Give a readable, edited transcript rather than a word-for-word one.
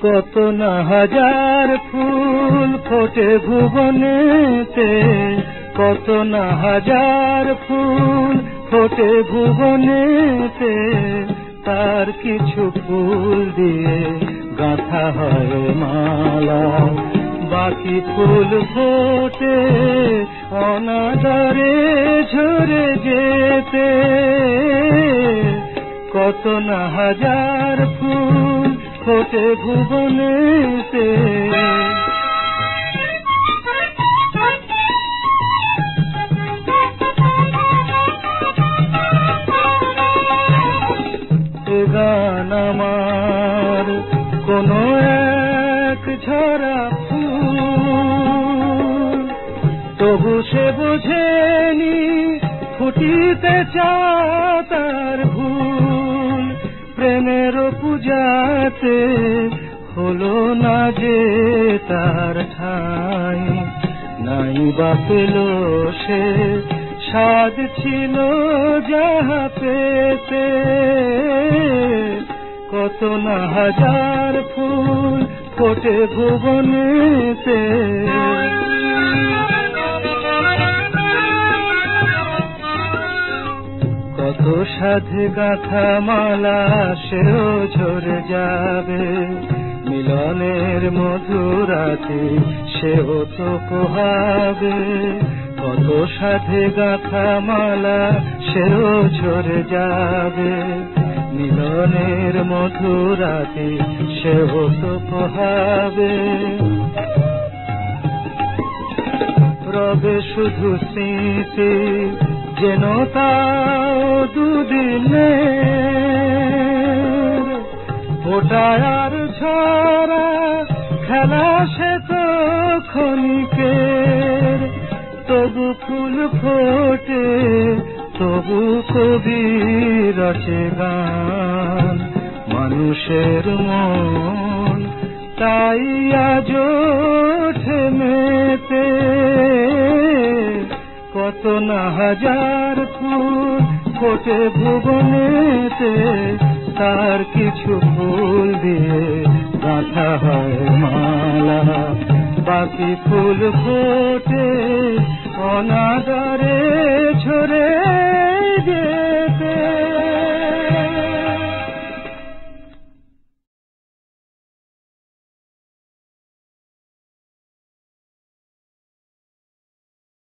কত না হাজার ফুল ফোটে ভুবনেতে, কত না হাজার ফুল ফোটে ভুবনেতে, তার কিছু ফুল দিয়ে গাঁথা হয় মালা। বাকি ফুল ফোটে অনাদরে ঝরে যেতে, কত না হাজার ফুল ফোটে ভুবনেতে। এ গান আমার কোন এক ঝরা ফুল, তবু সে বোঝেনি ফুটিতে চায় তার ভুল। প্রেমের পূজাতে হলো না যে তার ঠাঁই, নাই বা পেল সে স্বাদ ছিল যাহা পেতে। কত না হাজার ফুল ফোটে ভুবনেতে, কত সাধে গাঁথা মালা সেও ঝরে যাবে। মিলনের মধুরাতে সেও তো পোহাবে, কত সাধে গাঁথা মালা সেও ঝরে যাবে। মিলনের মধুরাতে সেও তো পোহাবে। রবে শুধু স্মৃতি যেন তাও দুদিনে, ফোটায় আর ঝরা খেলা সে তো ক্ষণিকের। তবু ফুল ফোটে, তবু কবি রচে গান। মানুষের মন তাই আজ থেমেতে, কত না হাজার ফুল ফোটে ভুবনেতে, তার কিছু ফুল দিয়ে গাঁথা হয় মালা। বাকি ফুল ফোটে অনাদরে ঝরে